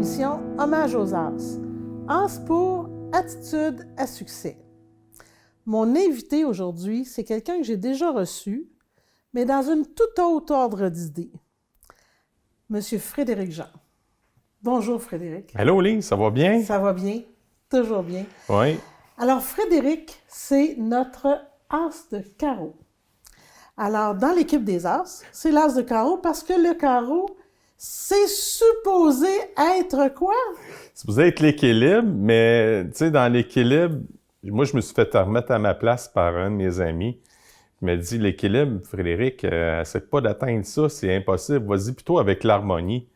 l'émission Hommage aux As. As pour Attitude à succès. Mon invité aujourd'hui, c'est quelqu'un que j'ai déjà reçu, mais dans une toute autre ordre d'idées. Monsieur Frédéric Jean. Bonjour Frédéric. Allô Lise, ça va bien? Ça va bien, toujours bien. Oui. Alors Frédéric, c'est notre As de carreau. Alors dans l'équipe des As, c'est l'As de carreau parce que le carreau, c'est supposé être quoi? C'est supposé être l'équilibre, mais tu sais, dans l'équilibre, moi je me suis fait remettre à ma place par un de mes amis. Il m'a dit, l'équilibre, Frédéric, c'est pas d'atteindre ça, c'est impossible. Vas-y plutôt avec l'harmonie.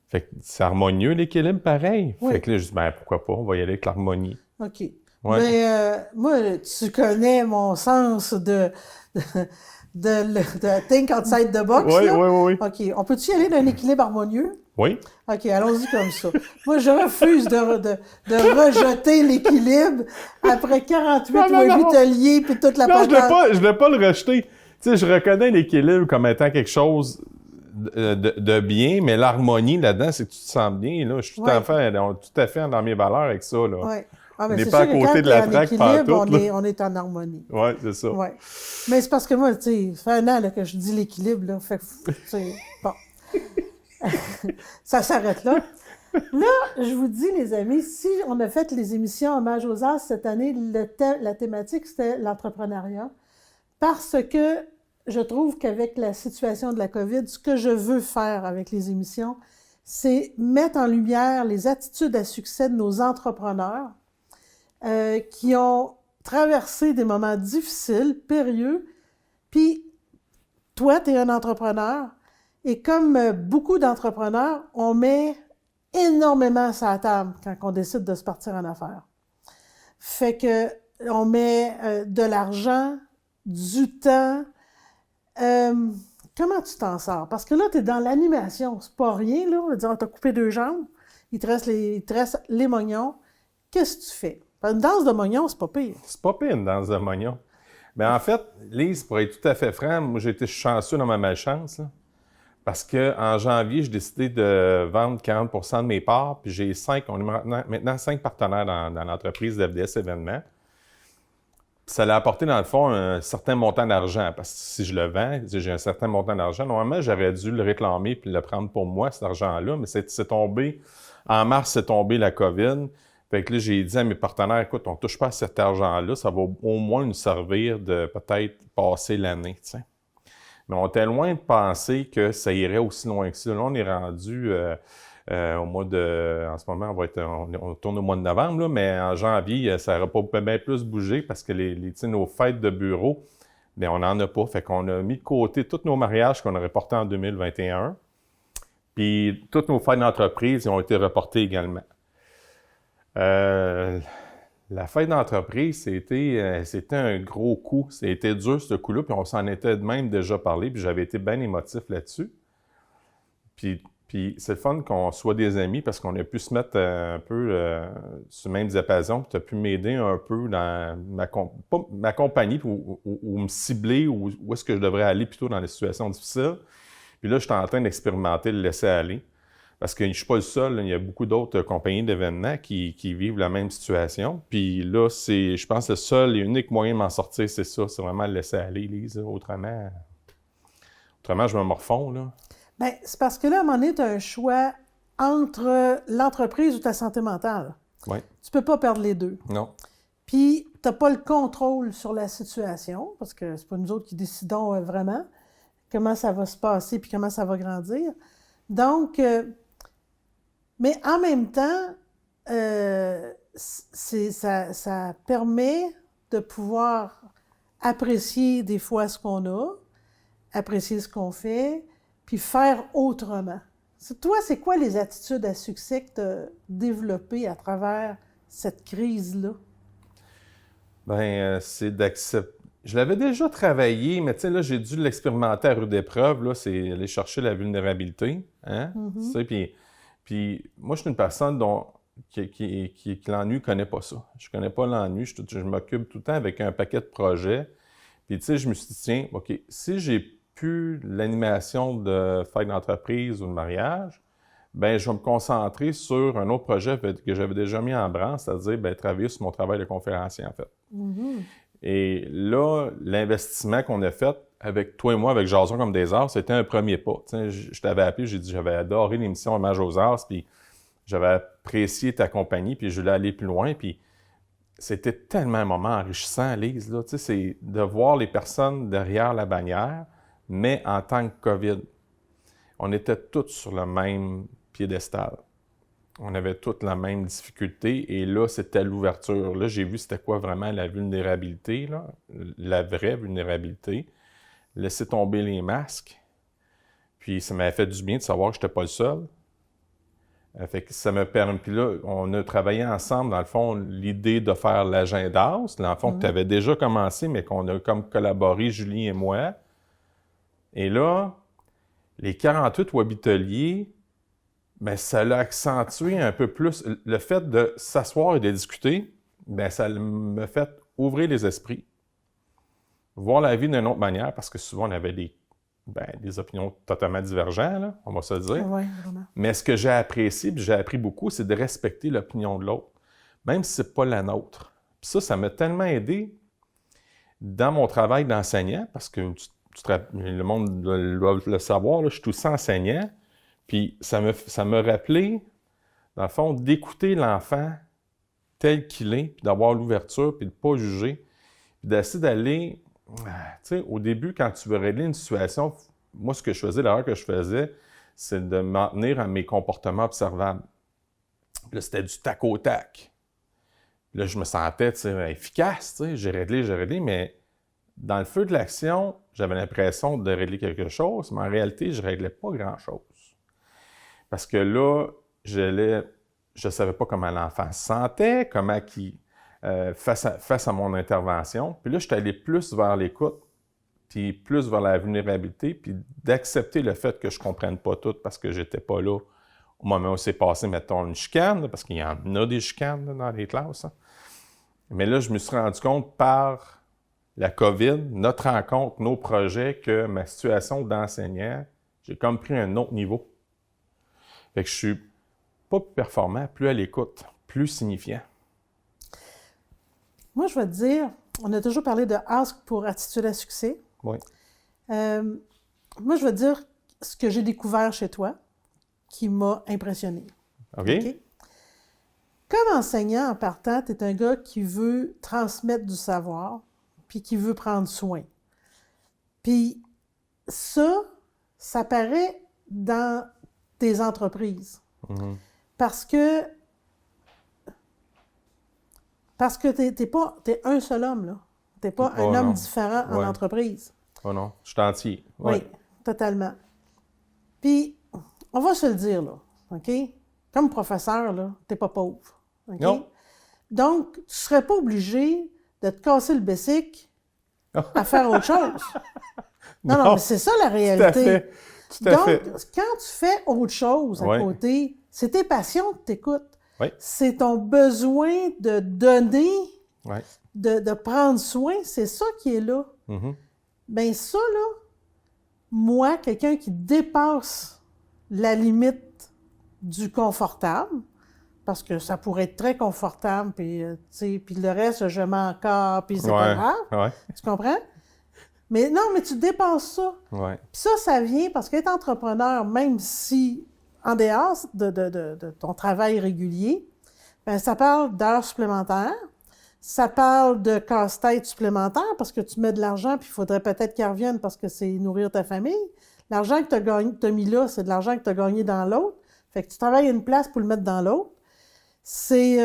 Fait que c'est harmonieux l'équilibre, pareil. Oui. Fait que là, je dis, ben pourquoi pas, on va y aller avec l'harmonie. OK. Ouais. Mais moi, tu connais mon sens de think outside the box. Oui, là? oui, oui. OK. On peut-tu y aller d'un équilibre harmonieux? Oui. OK, allons-y comme ça. Moi, je refuse de rejeter l'équilibre après 48 Non. hôteliers puis toute la Non, patente. je voulais pas le rejeter. Tu sais, je reconnais l'équilibre comme étant quelque chose de bien, mais l'harmonie là-dedans, c'est que tu te sens bien. Là. Je suis tout à fait dans mes valeurs avec ça. Là. Ouais. Ah, On mais n'est c'est pas à sûr que côté quand de la t'es en traque équilibre, pantoute. on est en harmonie. Oui, c'est ça. Ouais. Mais c'est parce que moi, tu sais, ça fait un an là, que je dis l'équilibre, là. Fait que, tu sais, bon. Ça s'arrête là. Là, je vous dis, les amis, si on a fait les émissions Hommage aux As cette année, la thématique, c'était l'entrepreneuriat. Parce que je trouve qu'avec la situation de la COVID, ce que je veux faire avec les émissions, c'est mettre en lumière les attitudes à succès de nos entrepreneurs qui ont traversé des moments difficiles, périlleux. Puis, toi, tu es un entrepreneur. Et comme beaucoup d'entrepreneurs, on met énormément sur la table quand on décide de se partir en affaires. Fait que on met de l'argent, du temps. Comment tu t'en sors? Parce que là, tu es dans l'animation. C'est pas rien, là. On va dire, on t'a coupé 2 jambes. Il te reste les mognons. Qu'est-ce que tu fais? Une danse de mognons, c'est pas pire. C'est pas pire une danse de mognons. Mais en fait, Lise, pour être tout à fait franc, moi j'ai été chanceux dans ma malchance. Là. Parce qu'en janvier, j'ai décidé de vendre 40 % de mes parts, puis j'ai 5 partenaires dans l'entreprise d'FDS Événements. Puis ça l'a apporté, dans le fond, un certain montant d'argent. Parce que si je le vends, j'ai un certain montant d'argent. Normalement, j'aurais dû le réclamer puis le prendre pour moi, cet argent-là. Mais c'est tombé, en mars, c'est tombé la COVID. Fait que là, j'ai dit à mes partenaires, écoute, on ne touche pas à cet argent-là. Ça va au moins nous servir de peut-être passer l'année, tu sais. Mais on était loin de penser que ça irait aussi loin que ça. Là, on est rendu au mois de... En ce moment, on tourne au mois de novembre, là, mais en janvier, ça n'aurait pas bien plus bougé parce que nos fêtes de bureau, bien, on n'en a pas. Fait qu'on a mis de côté tous nos mariages qu'on a reportés en 2021. Puis, toutes nos fêtes d'entreprise ont été reportées également. La fête d'entreprise, c'était un gros coup. C'était dur, ce coup-là, puis on s'en était même déjà parlé, puis j'avais été bien émotif là-dessus. Puis c'est le fun qu'on soit des amis, parce qu'on a pu se mettre un peu sur le même diapason, puis tu as pu m'aider un peu dans ma compagnie, ou me cibler, où est-ce que je devrais aller plutôt dans les situations difficiles. Puis là, je suis en train d'expérimenter le laisser aller. Parce que je ne suis pas le seul, là, il y a beaucoup d'autres compagnies d'événements qui vivent la même situation. Puis là, je pense que le seul et unique moyen de m'en sortir, c'est ça. C'est vraiment le laisser aller, Lise. Autrement, je me morfonds, là. Bien, c'est parce que là, à un moment donné, tu as un choix entre l'entreprise ou ta santé mentale. Oui. Tu peux pas perdre les deux. Non. Puis, tu n'as pas le contrôle sur la situation, parce que c'est pas nous autres qui décidons vraiment comment ça va se passer puis comment ça va grandir. Donc, mais en même temps, ça permet de pouvoir apprécier des fois ce qu'on a, apprécier ce qu'on fait, puis faire autrement. Toi, c'est quoi les attitudes à succès que tu as développées à travers cette crise-là? Bien, c'est d'accepter. Je l'avais déjà travaillé, mais tu sais, là, j'ai dû l'expérimenter à rude épreuve, là, c'est aller chercher la vulnérabilité, hein? Tu sais, puis moi, je suis une personne qui l'ennui ne connaît pas ça. Je ne connais pas l'ennui, je m'occupe tout le temps avec un paquet de projets. Puis tu sais, je me suis dit, tiens, OK, si j'ai plus l'animation de fête d'entreprise ou de mariage, ben je vais me concentrer sur un autre projet que j'avais déjà mis en branle, c'est-à-dire travailler sur mon travail de conférencier, en fait. Mhm. Et là, l'investissement qu'on a fait avec toi et moi, avec Jason comme des arts, c'était un premier pas. Tu sais, je t'avais appelé, j'ai dit j'avais adoré l'émission Hommage aux arts, puis j'avais apprécié ta compagnie, puis je voulais aller plus loin, puis c'était tellement un moment enrichissant, Lise, là, tu sais, c'est de voir les personnes derrière la bannière, mais en tant que COVID. On était tous sur le même piédestal. On avait toutes la même difficulté, et là, c'était l'ouverture. Là, j'ai vu c'était quoi vraiment la vulnérabilité, là, la vraie vulnérabilité. Laisser tomber les masques. Puis ça m'avait fait du bien de savoir que je n'étais pas le seul. Fait que ça m'a permis. Puis là, on a travaillé ensemble, dans le fond, l'idée de faire l'agenda, dans le fond, que tu avais déjà commencé, mais qu'on a comme collaboré, Julie et moi. Et là, les 48 webiteliers, bien, ça l'a accentué un peu plus. Le fait de s'asseoir et de discuter, bien, ça m'a fait ouvrir les esprits. Voir la vie d'une autre manière, parce que souvent, on avait des opinions totalement divergentes, là, on va se le dire. Oui, vraiment. Mais ce que j'ai apprécié, puis j'ai appris beaucoup, c'est de respecter l'opinion de l'autre, même si ce n'est pas la nôtre. Puis ça m'a tellement aidé dans mon travail d'enseignant, parce que le monde doit le savoir, là, je suis aussi enseignant, puis ça m'a rappelé, dans le fond, d'écouter l'enfant tel qu'il est, puis d'avoir l'ouverture, puis de ne pas juger, puis d'essayer d'aller... Tu sais, au début, quand tu veux régler une situation, moi, ce que je faisais, l'erreur que je faisais, c'est de m'en tenir à mes comportements observables. Là, c'était du tac au tac. Là, je me sentais, tu sais, efficace, tu sais, j'ai réglé, mais dans le feu de l'action, j'avais l'impression de régler quelque chose, mais en réalité, je ne réglais pas grand-chose. Parce que là, je ne savais pas comment l'enfant se sentait, comment qu'il... face à mon intervention. Puis là, je suis allé plus vers l'écoute, puis plus vers la vulnérabilité, puis d'accepter le fait que je ne comprenne pas tout parce que je n'étais pas là au moment où c'est passé, mettons, une chicane, parce qu'il y en a des chicanes là, dans les classes. Hein. Mais là, je me suis rendu compte par la COVID, notre rencontre, nos projets, que ma situation d'enseignant, j'ai comme pris un autre niveau. Fait que je suis pas plus performant, plus à l'écoute, plus signifiant. Moi, je vais te dire, on a toujours parlé de Ask pour attitude à succès. Oui. Moi, je vais te dire ce que j'ai découvert chez toi qui m'a impressionné. OK. Okay? Comme enseignant, en partant, tu es un gars qui veut transmettre du savoir, puis qui veut prendre soin. Puis ça paraît dans tes entreprises. Mm-hmm. Parce que t'es un seul homme, là. T'es pas un homme différent en entreprise. Oh non, je suis entier. Oui, totalement. Puis, on va se le dire, là, OK? Comme professeur, là, t'es pas pauvre, OK? Non. Donc, tu serais pas obligé de te casser le bessic à faire autre chose. Non, mais c'est ça la réalité. Tout à fait. Donc, quand tu fais autre chose à côté, c'est tes passions que t'écoutes. Oui. C'est ton besoin de donner, oui. de prendre soin, c'est ça qui est là. Mm-hmm. Bien ça, là, moi, quelqu'un qui dépasse la limite du confortable, parce que ça pourrait être très confortable, puis le reste, je mets encore, puis c'est pas grave. Ouais. Tu comprends? Mais non, mais tu dépasses ça. Ouais. Puis ça vient parce qu'être entrepreneur, même si en dehors de ton travail régulier, bien, ça parle d'heures supplémentaires, ça parle de casse-tête supplémentaire parce que tu mets de l'argent puis il faudrait peut-être qu'il revienne parce que c'est nourrir ta famille. L'argent que tu as mis là, c'est de l'argent que tu as gagné dans l'autre. Fait que tu travailles à une place pour le mettre dans l'autre. C'est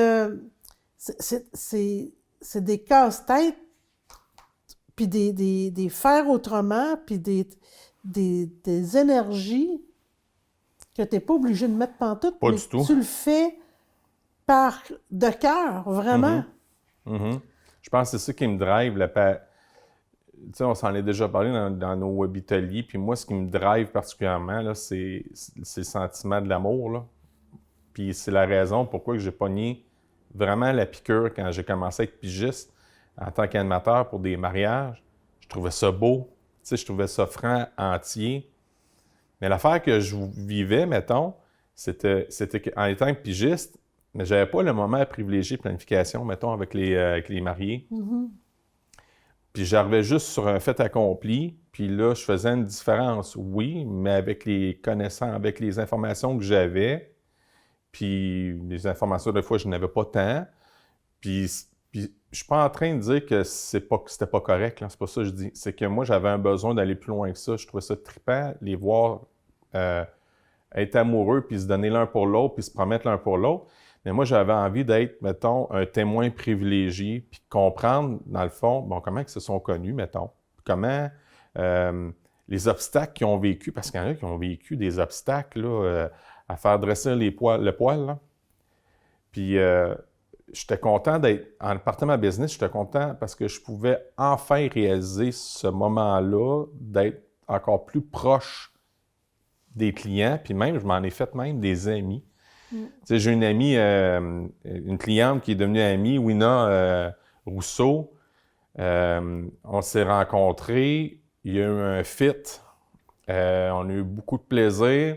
des casse-têtes puis des faire autrement puis des énergies que tu n'es pas obligé de mettre pantoute, pas mais du tout. Tu le fais de cœur, vraiment. Mm-hmm. Mm-hmm. Je pense que c'est ça qui me drive. Tu sais, on s'en est déjà parlé dans nos webiteliers, puis moi, ce qui me drive particulièrement, là, c'est le sentiment de l'amour, là. Puis c'est la raison pourquoi j'ai pogné vraiment la piqûre quand j'ai commencé à être pigiste en tant qu'animateur pour des mariages. Je trouvais ça beau, tu sais, je trouvais ça franc, entier. Mais l'affaire que je vivais, mettons, c'était qu'en étant pigiste, mais j'avais pas le moment à privilégier planification, mettons, avec les mariés. Mm-hmm. Puis j'arrivais juste sur un fait accompli, puis là, je faisais une différence, oui, mais avec les connaissances, avec les informations que j'avais, puis les informations, des fois, je n'avais pas tant. Puis je suis pas en train de dire que c'était pas correct, là. C'est pas ça que je dis. C'est que moi, j'avais un besoin d'aller plus loin que ça. Je trouvais ça trippant, les voir être amoureux, puis se donner l'un pour l'autre, puis se promettre l'un pour l'autre. Mais moi, j'avais envie d'être, mettons, un témoin privilégié, puis de comprendre, dans le fond, bon, comment ils se sont connus, mettons. Comment les obstacles qu'ils ont vécu, parce qu'il y en a qui ont vécu des obstacles, là, à faire dresser le poil, là. Puis j'étais content d'être, en partant de ma business, j'étais content parce que je pouvais enfin réaliser ce moment-là, d'être encore plus proche des clients, puis même, je m'en ai fait même des amis. Tu sais, j'ai une amie, une cliente qui est devenue amie, Wina Rousseau. On s'est rencontrés, il y a eu un fit, on a eu beaucoup de plaisir.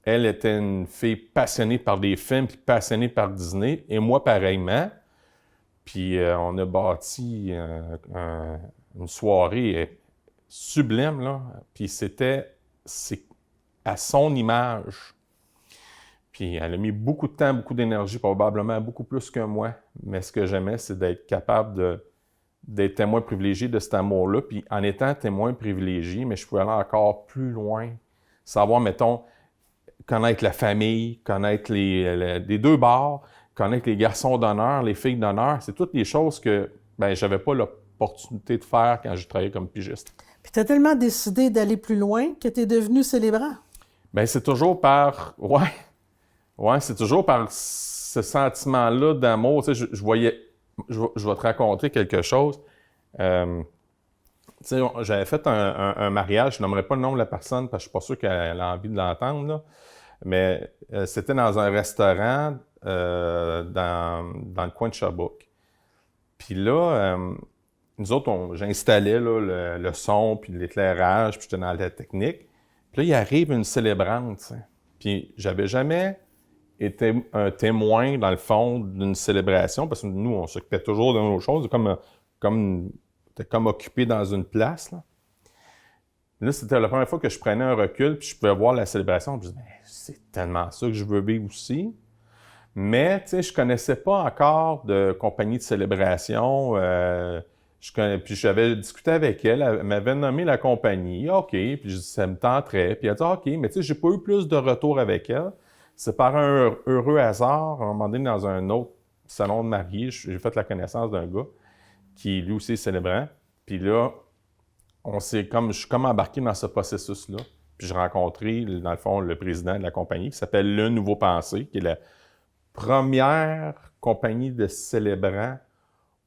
Elle était une fille passionnée par des films, puis passionnée par Disney, et moi pareillement. Puis on a bâti une soirée sublime, là. Puis c'est à son image. Puis elle a mis beaucoup de temps, beaucoup d'énergie, probablement beaucoup plus que moi. Mais ce que j'aimais, c'est d'être capable d'être témoin privilégié de cet amour-là. Puis en étant témoin privilégié, mais je pouvais aller encore plus loin. Savoir, mettons, connaître la famille, connaître les deux bars, connaître les garçons d'honneur, les filles d'honneur. C'est toutes les choses que j'avais pas l'opportunité de faire quand je travaillais comme pigiste. Puis tu as tellement décidé d'aller plus loin que tu es devenu célébrant. Bien, c'est toujours par... Ouais, c'est toujours par ce sentiment-là d'amour. Tu sais, je vais te raconter quelque chose. Tu sais, j'avais fait un mariage, je nommerai pas le nom de la personne parce que je suis pas sûr qu'elle a envie de l'entendre, là. Mais c'était dans un restaurant dans le coin de Sherbrooke. Puis là, nous autres, j'installais là, le son, puis l'éclairage, puis j'étais dans la technique. Puis là, il arrive une célébrante, tu sais. Puis j'avais jamais été un témoin, dans le fond, d'une célébration, parce que nous, on s'occupait toujours de nos choses, comme occupé dans une place, là. Là, c'était la première fois que je prenais un recul, puis je pouvais voir la célébration, puis je me disais, c'est tellement ça que je veux vivre aussi. Mais, tu sais, je connaissais pas encore de compagnie de célébration. Puis j'avais discuté avec elle, elle m'avait nommé la compagnie. OK, puis je dis, ça me tenterait. Puis elle a dit, OK, mais tu sais, j'ai pas eu plus de retour avec elle. C'est par un heureux hasard, à un moment donné, dans un autre salon de mariée, j'ai fait la connaissance d'un gars qui, lui aussi, est célébrant. Puis là, je suis comme embarqué dans ce processus-là. Puis j'ai rencontré, dans le fond, le président de la compagnie qui s'appelle Le Nouveau Pensée, qui est la première compagnie de célébrants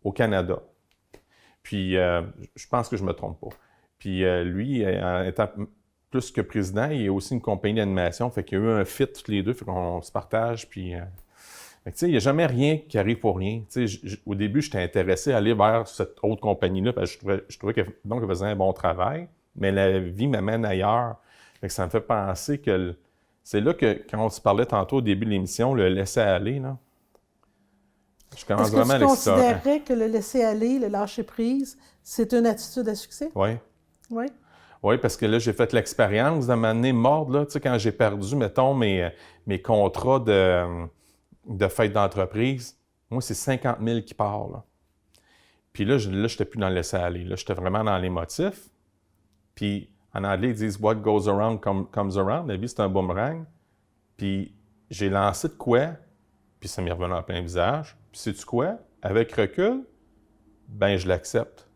au Canada. Puis je pense que je me trompe pas. Puis lui, en étant plus que président, il y a aussi une compagnie d'animation, fait qu'il y a eu un fit tous les deux, fait qu'on se partage, puis... Fait que, tu sais, il n'y a jamais rien qui arrive pour rien. Tu sais, au début, j'étais intéressé à aller vers cette autre compagnie-là, parce que je trouvais qu'elle faisait un bon travail, mais la vie m'amène ailleurs. Fait que ça me fait penser que c'est là que, quand on se parlait tantôt au début de l'émission, le laisser-aller, là, je commence vraiment à l'explorer. Est-ce que tu considérais que le laisser-aller, le lâcher-prise, c'est une attitude à succès? Oui. Oui. Oui, parce que là, j'ai fait l'expérience de m'amener mordre, là, tu sais, quand j'ai perdu, mettons, mes contrats de fête d'entreprise, moi, c'est 50 000 qui partent, là. Puis là, je n'étais plus dans le laisser-aller. Là, j'étais vraiment dans les motifs. Puis, en anglais, ils disent « What goes around comes around ». La vie, c'est un boomerang. Puis, j'ai lancé de quoi, puis ça m'est revenu en plein visage. Puis, sais-tu quoi? Avec recul, ben je l'accepte.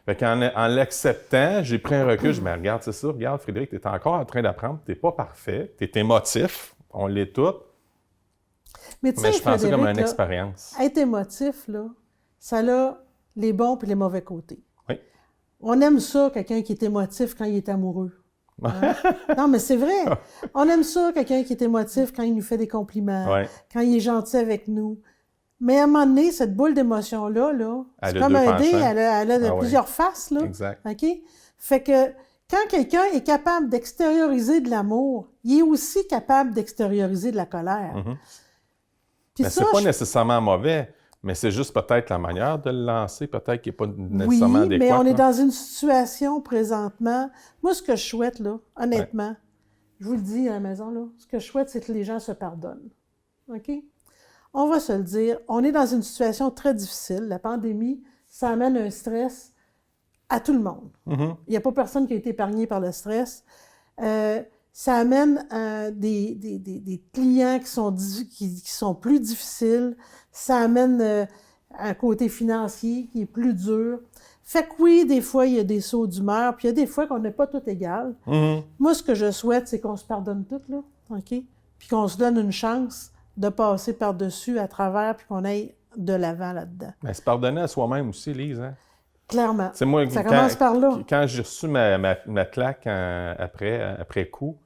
Fait qu'en l'acceptant, j'ai pris un recul, je me regarde, c'est ça, regarde, Frédéric, tu es encore en train d'apprendre, tu n'es pas parfait, tu es émotif, on l'est tous. Mais je pensais comme une expérience. Être émotif, là, ça a les bons et les mauvais côtés. Oui. On aime ça, quelqu'un qui est émotif quand il est amoureux. Hein? Non, mais c'est vrai. On aime ça, quelqu'un qui est émotif quand il nous fait des compliments, quand il est gentil avec nous. Mais à un moment donné, cette boule d'émotion-là, c'est comme un dé, elle a plusieurs faces, là. Exact. OK? Fait que quand quelqu'un est capable d'extérioriser de l'amour, il est aussi capable d'extérioriser de la colère. Mhm. Puis Mais ça, c'est pas nécessairement mauvais, mais c'est juste peut-être la manière de le lancer, peut-être qu'il n'est pas nécessairement oui, adéquat. mais on est là. dans une situation présentement. Moi, ce que je souhaite, là, honnêtement, je vous le dis à la maison, là, ce que je souhaite, c'est que les gens se pardonnent. OK? On va se le dire, on est dans une situation très difficile. La pandémie, ça amène un stress à tout le monde. Mhm. Il n'y a pas personne qui a été épargné par le stress. Ça amène des clients qui sont plus difficiles. Ça amène un côté financier qui est plus dur. Fait que oui, des fois, il y a des sauts d'humeur, puis il y a des fois qu'on n'est pas tout égal. Mhm. Moi, ce que je souhaite, c'est qu'on se pardonne toutes, là, OK? Puis qu'on se donne une chance de passer par-dessus, à travers, puis qu'on aille de l'avant là-dedans. Mais se pardonner à soi-même aussi, Lise. Hein? Clairement. C'est moi, Ça commence par là. Quand j'ai reçu ma claque après coup,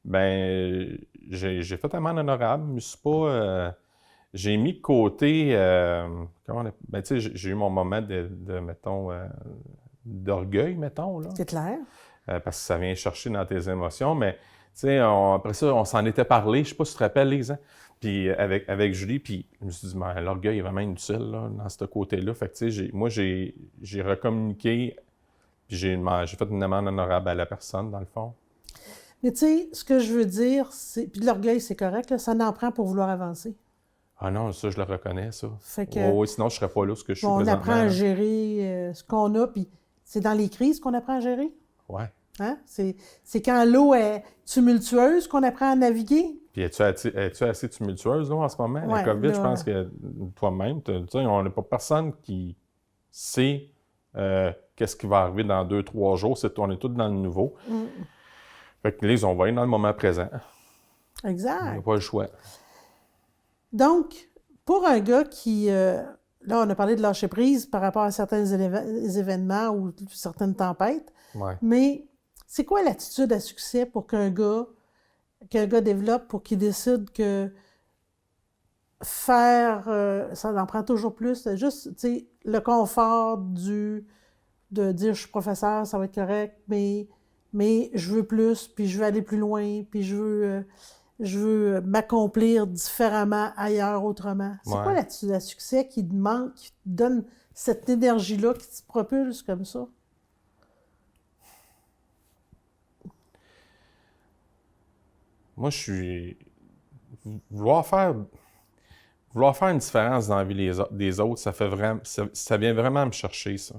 ben j'ai fait amende honorable. Je me suis pas... j'ai mis de côté... ben, tu sais, j'ai eu mon moment mettons, d'orgueil, mettons, là. C'est clair. Parce que ça vient chercher dans tes émotions, mais... Tu sais, après ça, on s'en était parlé. Je sais pas si tu te rappelles, Lise, hein? Puis avec Julie, puis je me suis dit, ben, l'orgueil est vraiment inutile là, dans ce côté-là. Fait que, tu sais, moi, j'ai recommuniqué, puis j'ai fait une amende honorable à la personne, dans le fond. Mais tu sais, ce que je veux dire, c'est... Puis de l'orgueil, c'est correct, là, ça n'en prend pour vouloir avancer. Ah non, ça, je le reconnais, ça. Fait que... Oui, sinon, je serais pas là, ce que je suis on présentement. apprend à gérer ce qu'on a, puis c'est dans les crises qu'on apprend à gérer. Ouais. Hein? C'est quand l'eau est tumultueuse qu'on apprend à naviguer. Puis es-tu assez tumultueuse là, en ce moment? Ouais, La COVID, là, je pense que toi-même, tu sais, on n'a pas personne qui sait qu'est-ce qui va arriver dans 2-3 jours. On est tous dans le nouveau. Mm. Fait que là, on va être dans le moment présent. On Exact. n'a pas le choix. Donc, pour un gars qui... là, on a parlé de lâcher prise par rapport à certains événements ou certaines tempêtes, Ouais. mais c'est quoi l'attitude à succès pour qu'un gars développe pour qu'il décide que faire, ça en prend toujours plus, juste, tu sais, le confort de dire je suis professeur, ça va être correct, mais je veux plus, puis je veux aller plus loin, puis je veux m'accomplir différemment ailleurs, autrement. C'est Ouais. quoi l'attitude à succès qui te manque, qui te donne cette énergie-là, qui te propulse comme ça? Moi, je suis... Vouloir faire une différence dans la vie des autres, ça vient vraiment me chercher, ça.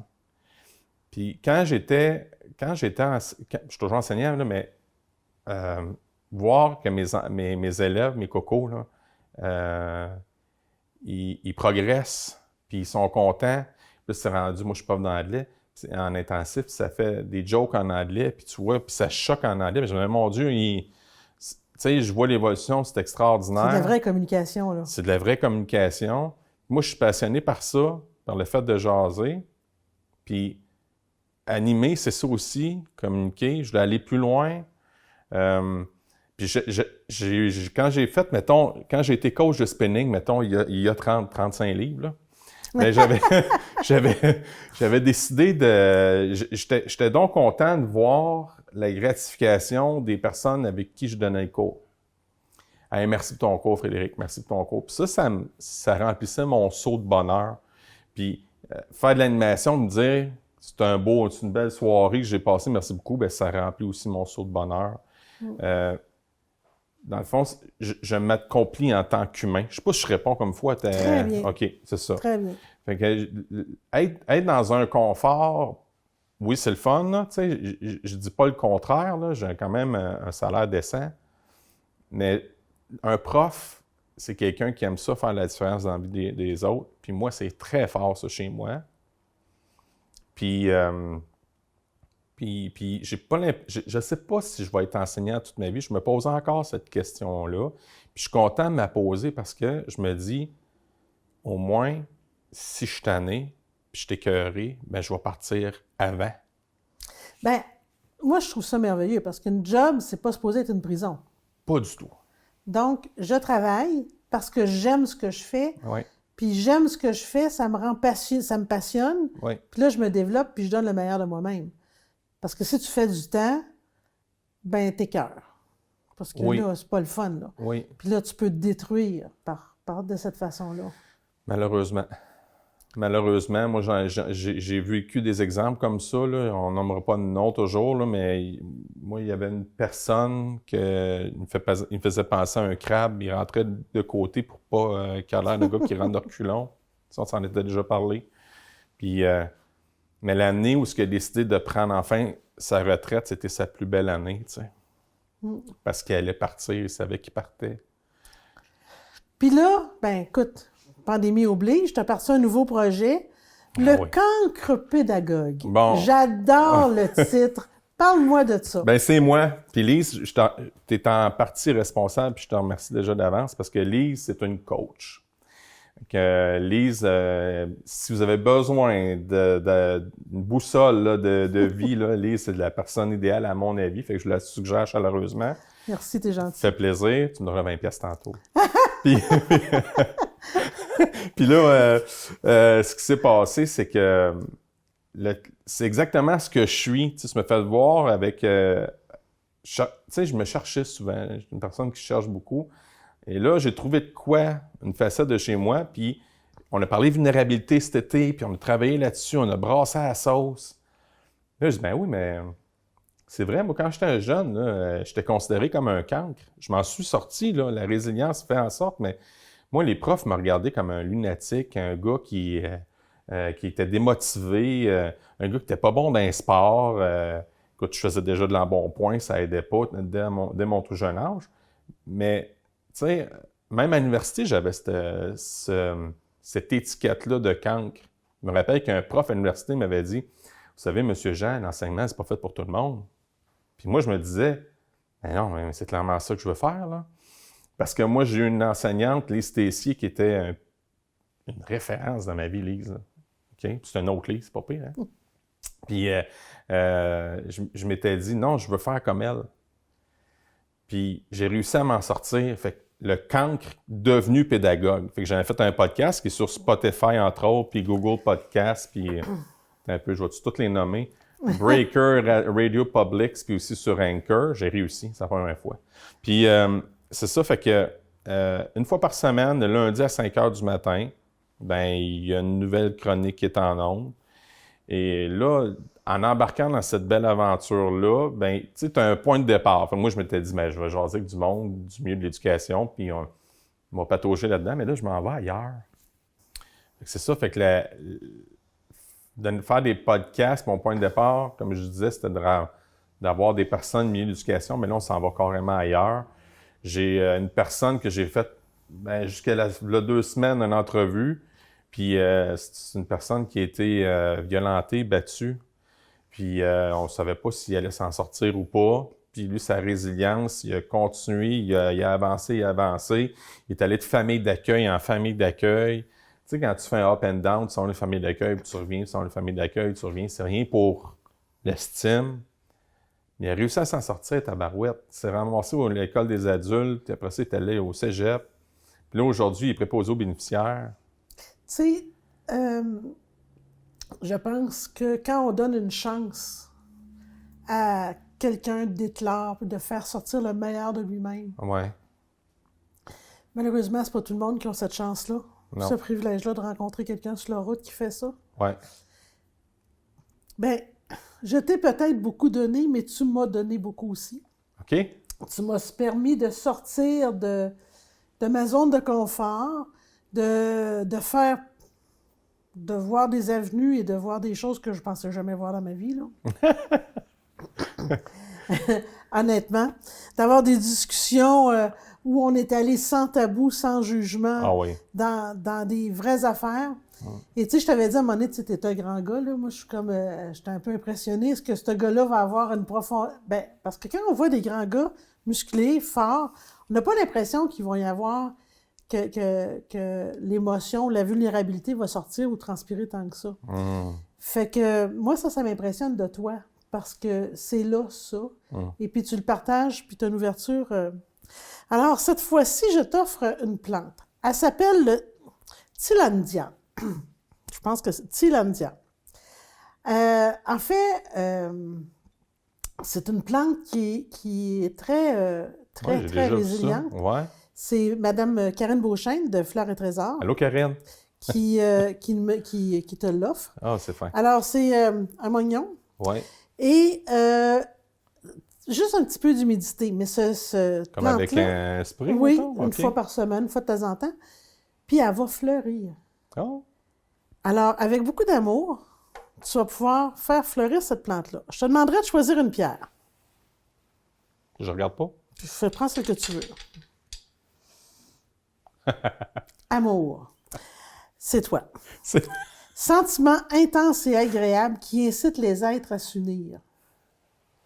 Puis quand j'étais... Je suis toujours enseignant, là, mais voir que mes élèves, mes cocos, là, ils progressent, puis ils sont contents. Puis c'est rendu, moi, je suis prof d'anglais, en intensif, ça fait des jokes en anglais, puis tu vois, puis ça choque en anglais. Mais je me dis, mon Dieu, tu sais, je vois l'évolution, c'est extraordinaire. C'est de la vraie communication, là. C'est de la vraie communication. Moi, je suis passionné par ça, par le fait de jaser. Puis, animer, c'est ça aussi, communiquer. Je voulais aller plus loin. Puis, quand j'ai fait, mettons, quand j'ai été coach de spinning, mettons, il y a 35 livres, là, ben, j'avais décidé de... J'étais donc content de voir la gratification des personnes avec qui je donnais le cours. Hey, merci pour ton cours, Frédéric, merci pour ton cours. Puis ça remplissait mon seau de bonheur. Puis faire de l'animation, me dire c'est une belle soirée que j'ai passée, merci beaucoup, ben ça remplit aussi mon seau de bonheur. Dans le fond, je m'accomplis en tant qu'humain. Je sais pas si je réponds comme fois. Très bien. OK, c'est ça. Très bien. Fait que être dans un confort, oui, c'est le fun, là, tu sais, je dis pas le contraire, là, j'ai quand même un salaire décent, mais un prof, c'est quelqu'un qui aime ça, faire la différence dans la vie des autres, puis moi, c'est très fort, ça, chez moi. Puis j'ai pas je sais pas si je vais être enseignant toute ma vie, je me pose encore cette question-là, puis je suis content de me la poser parce que je me dis, au moins, si je suis tanné, puis je suis écœuré, ben je vais partir avant. Ben, moi, je trouve ça merveilleux parce qu'une job, c'est pas supposé être une prison. Pas du tout. Donc, je travaille parce que j'aime ce que je fais. Oui. Puis j'aime ce que je fais, ça me passionne. Oui. Puis là, je me développe puis je donne le meilleur de moi-même. Parce que si tu fais du temps, ben t'écœures. Parce que là, c'est pas le fun, là. Oui. Puis là, tu peux te détruire de cette façon-là. Malheureusement. Malheureusement, moi, j'ai vécu des exemples comme ça, là. On nommera pas de nom toujours, là, mais moi, il y avait une personne qui me faisait penser à un crabe. Il rentrait de côté pour pas qu'il ait l'air de gars qui rentre de reculons. Ça, on s'en était déjà parlé. Puis, mais l'année où il a décidé de prendre enfin sa retraite, c'était sa plus belle année, tu sais. Parce qu'il allait partir, il savait qu'il partait. Puis là, ben écoute, pandémie oblige, tu as parti un nouveau projet, le cancre pédagogue. Bon. J'adore le titre. Parle-moi de ça. Ben c'est moi. Puis Lise, tu es en partie responsable, puis je te remercie déjà d'avance, parce que Lise, c'est une coach. Lise, si vous avez besoin d'une boussole là, de vie, là, Lise, c'est la personne idéale à mon avis. Fait que je la suggère chaleureusement. Merci, t'es gentil. Ça fait plaisir. Tu me donneras 20 pièces tantôt. Puis là, ce qui s'est passé, c'est que c'est exactement ce que je suis. Tu sais, me fait voir avec... tu sais, je me cherchais souvent. Je suis une personne qui cherche beaucoup. Et là, j'ai trouvé de quoi, une facette de chez moi, puis on a parlé vulnérabilité cet été, puis on a travaillé là-dessus, on a brassé à la sauce. Là, je dis, ben oui, mais c'est vrai, moi, quand j'étais jeune, là, j'étais considéré comme un cancre. Je m'en suis sorti, là, la résilience fait en sorte, mais moi, les profs me regardaient comme un lunatique, un gars qui était démotivé, un gars qui était pas bon dans les sports. Écoute, je faisais déjà de l'embonpoint, ça aidait pas dès mon tout jeune âge. Mais, tu sais, même à l'université, j'avais cette étiquette-là de cancre. Je me rappelle qu'un prof à l'université m'avait dit, « Vous savez, Monsieur Jean, l'enseignement, c'est pas fait pour tout le monde. » Puis moi, je me disais, « Ben non, mais c'est clairement ça que je veux faire, là. » Parce que moi, j'ai eu une enseignante, Lise Tessier, qui était une référence dans ma vie, Lise. Okay? C'est un autre Lise, c'est pas pire, hein? Puis je m'étais dit, non, je veux faire comme elle. Puis j'ai réussi à m'en sortir. Fait que le cancre devenu pédagogue. Fait que j'en ai fait un podcast qui est sur Spotify, entre autres, puis Google Podcast, puis un peu, je vais toutes les nommer. Breaker, Radio Public, puis aussi sur Anchor. J'ai réussi, c'est la première fois. Puis c'est ça, fait que une fois par semaine, le lundi à 5 heures du matin, ben il y a une nouvelle chronique qui est en ondes. Et là, en embarquant dans cette belle aventure-là, ben tu sais, tu as un point de départ. Enfin, moi, je m'étais dit, ben, je vais jaser avec du monde, du milieu de l'éducation, puis on va patauger là-dedans, mais là, je m'en vais ailleurs. C'est ça, fait que de faire des podcasts, mon point de départ, comme je disais, c'était d'avoir des personnes du milieu de l'éducation, mais là, on s'en va carrément ailleurs. J'ai une personne que j'ai faite jusqu'à là 2 semaines, une entrevue, puis c'est une personne qui a été violentée, battue, puis on ne savait pas s'il allait s'en sortir ou pas. Puis lui, sa résilience, il a continué, il a avancé, il est allé de famille d'accueil en famille d'accueil. Tu sais, quand tu fais un up and down, tu sors une famille d'accueil, puis tu reviens, tu sors une famille d'accueil, tu reviens, c'est rien pour l'estime. Il a réussi à s'en sortir, tabarouette. Il s'est ramassé à l'école des adultes, puis après ça, il est allé au cégep. Puis là, aujourd'hui, il est préposé aux bénéficiaires. Tu sais, je pense que quand on donne une chance à quelqu'un d'éclore, de faire sortir le meilleur de lui-même, Ouais. malheureusement, c'est pas tout le monde qui a cette chance-là, Non. ce privilège-là de rencontrer quelqu'un sur la route qui fait ça. Ouais. Ben, je t'ai peut-être beaucoup donné, mais tu m'as donné beaucoup aussi. OK? Tu m'as permis de sortir de ma zone de confort, de voir des avenues et de voir des choses que je pensais jamais voir dans ma vie, là. Honnêtement. D'avoir des discussions où on est allé sans tabou, sans jugement, Ah oui. dans des vraies affaires. Et tu sais, je t'avais dit à un moment donné, tu étais un grand gars, là. Moi, je suis comme, j'étais un peu impressionnée. Est-ce que ce gars-là va avoir une profondeur? Ben, parce que quand on voit des grands gars musclés, forts, on n'a pas l'impression qu'il va y avoir que l'émotion, la vulnérabilité va sortir ou transpirer tant que ça. Fait que moi, ça m'impressionne de toi, parce que c'est là, ça. Et puis tu le partages, puis tu as une ouverture. Alors, cette fois-ci, je t'offre une plante. Elle s'appelle le Tillandsia. Je pense que c'est Tillandsia. En fait, c'est une plante qui est très, Ouais, très, j'ai très déjà vu ça. résiliente. Ouais. C'est Mme Karine Beauchesne de Fleurs et Trésors Allô, Karine? qui te l'offre. Ah, c'est fin. Alors, c'est un mognon Ouais. et juste un petit peu d'humidité, mais ce Comme avec plante-là, un spray, oui, mettons? une OK. fois par semaine, une fois de temps en temps, puis elle va fleurir. Oh. Alors, avec beaucoup d'amour, tu vas pouvoir faire fleurir cette plante-là. Je te demanderai de choisir une pierre. Je regarde pas. Prends ce que tu veux. Amour. C'est toi. C'est- Sentiment intense et agréable qui incite les êtres à s'unir.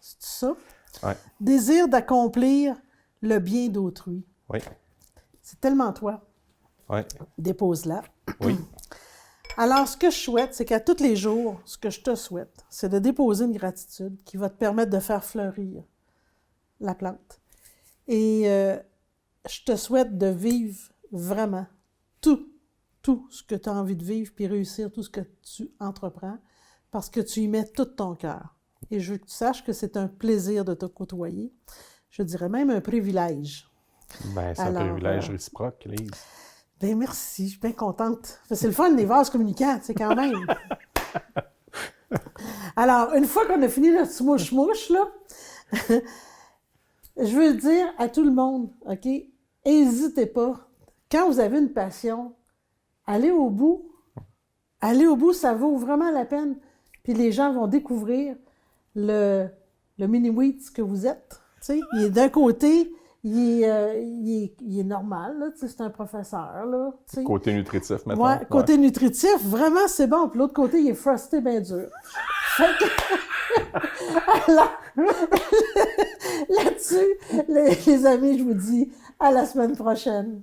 C'est ça? Ouais. Désir d'accomplir le bien d'autrui. Oui. C'est tellement toi. Oui. Dépose-la. Oui. Alors, ce que je souhaite, c'est qu'à tous les jours, ce que je te souhaite, c'est de déposer une gratitude qui va te permettre de faire fleurir la plante. Et je te souhaite de vivre vraiment tout ce que tu as envie de vivre, puis réussir tout ce que tu entreprends, parce que tu y mets tout ton cœur. Et je veux que tu saches que c'est un plaisir de te côtoyer. Je dirais même un privilège. Ben, c'est Alors, un privilège réciproque, Lise. Ben merci, je suis bien contente. C'est le fun, les vases communicants, c'est quand même. Alors, une fois qu'on a fini notre smouche-mouche, là, je veux dire à tout le monde, OK, n'hésitez pas. Quand vous avez une passion, allez au bout. Allez au bout, ça vaut vraiment la peine. Puis les gens vont découvrir le mini-wheat que vous êtes. Tu sais, il est d'un côté, il est normal, là, tu sais, c'est un professeur, là, tu sais. Côté nutritif, maintenant. Ouais, côté nutritif, vraiment, c'est bon. Puis l'autre côté, il est frosté bien dur. Fait que... Alors, là-dessus, les amis, je vous dis à la semaine prochaine.